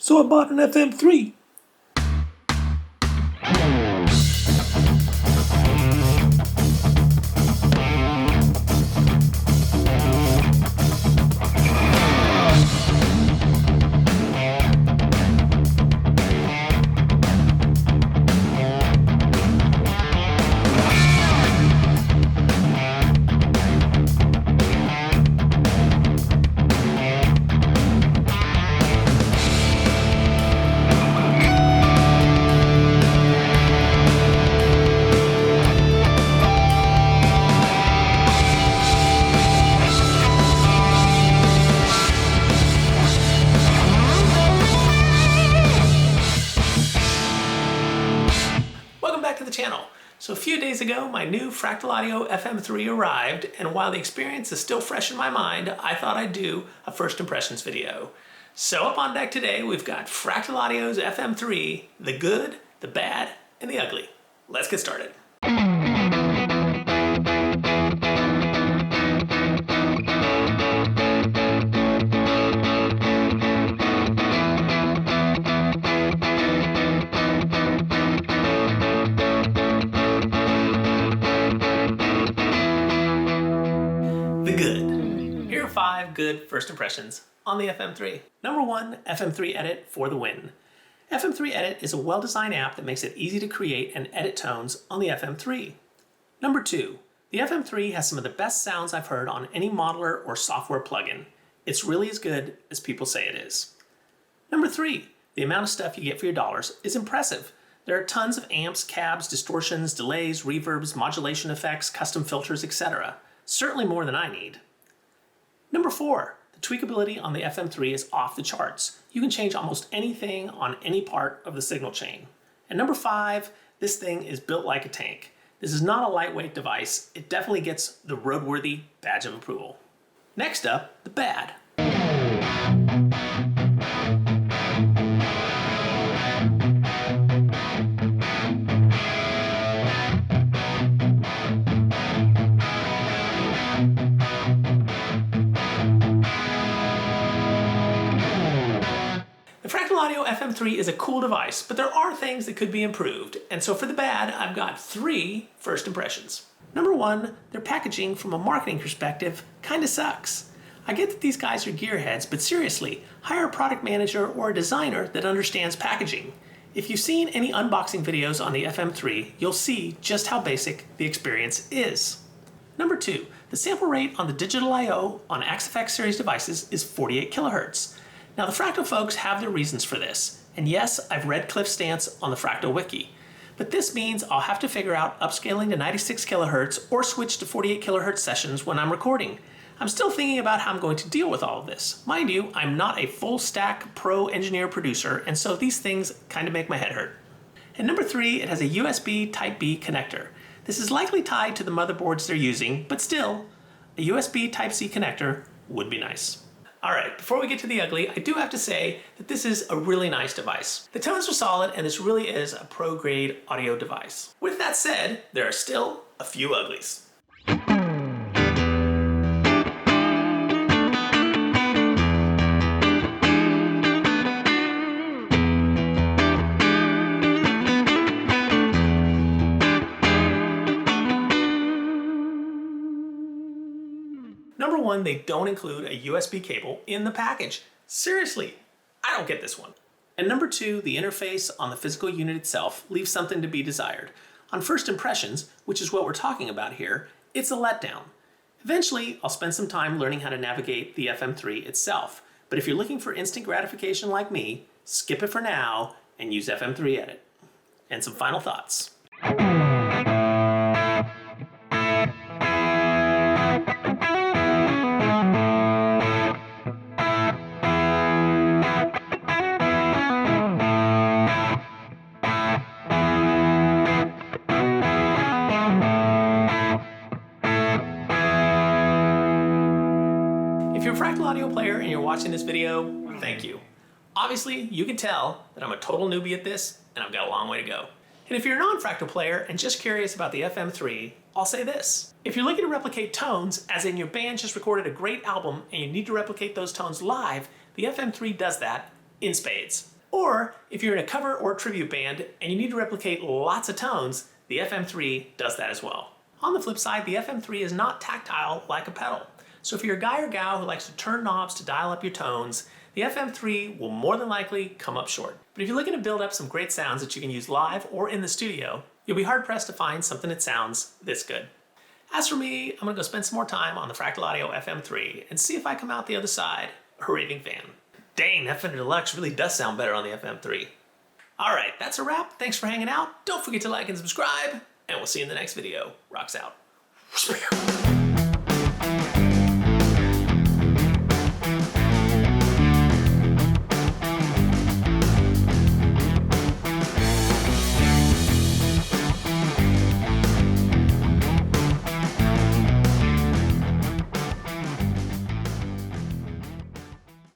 So I bought an FM3. Channel. So a few days ago, my new Fractal Audio FM3 arrived, and while the experience is still fresh in my mind, I thought I'd do a first impressions video. So up on deck today, we've got Fractal Audio's FM3, the good, the bad, and the ugly. Let's get started. Here are 5 good first impressions on the FM3. Number 1, FM3 Edit for the win. FM3 Edit is a well-designed app that makes it easy to create and edit tones on the FM3. Number 2, the FM3 has some of the best sounds I've heard on any modeler or software plugin. It's really as good as people say it is. Number 3, the amount of stuff you get for your dollars is impressive. There are tons of amps, cabs, distortions, delays, reverbs, modulation effects, custom filters, etc. Certainly more than I need. Number 4, the tweakability on the FM3 is off the charts. You can change almost anything on any part of the signal chain. And number 5, this thing is built like a tank. This is not a lightweight device. It definitely gets the roadworthy badge of approval. Next up, the bad. The Fractal Audio FM3 is a cool device, but there are things that could be improved, and so for the bad, I've got 3 first impressions. Number 1, their packaging from a marketing perspective kinda sucks. I get that these guys are gearheads, but seriously, hire a product manager or a designer that understands packaging. If you've seen any unboxing videos on the FM3, you'll see just how basic the experience is. Number 2, the sample rate on the digital I/O on axefx series devices is 48 kHz. Now the Fractal folks have their reasons for this, and yes, I've read Cliff's stance on the Fractal wiki, but this means I'll have to figure out upscaling to 96 kHz or switch to 48 kHz sessions when I'm recording. I'm still thinking about how I'm going to deal with all of this. Mind you, I'm not a full stack pro engineer producer, and so these things kind of make my head hurt. And number 3, it has a USB Type-B connector. This is likely tied to the motherboards they're using, but still, a USB Type-C connector would be nice. Alright, before we get to the ugly, I do have to say that this is a really nice device. The tones are solid, and this really is a pro-grade audio device. With that said, there are still a few uglies. Number 1, they don't include a USB cable in the package. Seriously, I don't get this one. And number 2, the interface on the physical unit itself leaves something to be desired. On first impressions, which is what we're talking about here, it's a letdown. Eventually, I'll spend some time learning how to navigate the FM3 itself. But if you're looking for instant gratification like me, skip it for now and use FM3 Edit. And some final thoughts. If you're a Fractal Audio player and you're watching this video, thank you. Obviously, you can tell that I'm a total newbie at this, and I've got a long way to go. And if you're a non-Fractal player and just curious about the FM3, I'll say this. If you're looking to replicate tones, as in your band just recorded a great album and you need to replicate those tones live, the FM3 does that in spades. Or if you're in a cover or tribute band and you need to replicate lots of tones, the FM3 does that as well. On the flip side, the FM3 is not tactile like a pedal. So if you're a guy or gal who likes to turn knobs to dial up your tones, the FM3 will more than likely come up short. But if you're looking to build up some great sounds that you can use live or in the studio, you'll be hard pressed to find something that sounds this good. As for me, I'm gonna go spend some more time on the Fractal Audio FM3 and see if I come out the other side a raving fan. Dang, that Fender Deluxe really does sound better on the FM3. All right, that's a wrap. Thanks for hanging out. Don't forget to like and subscribe, and we'll see you in the next video. Rocks out.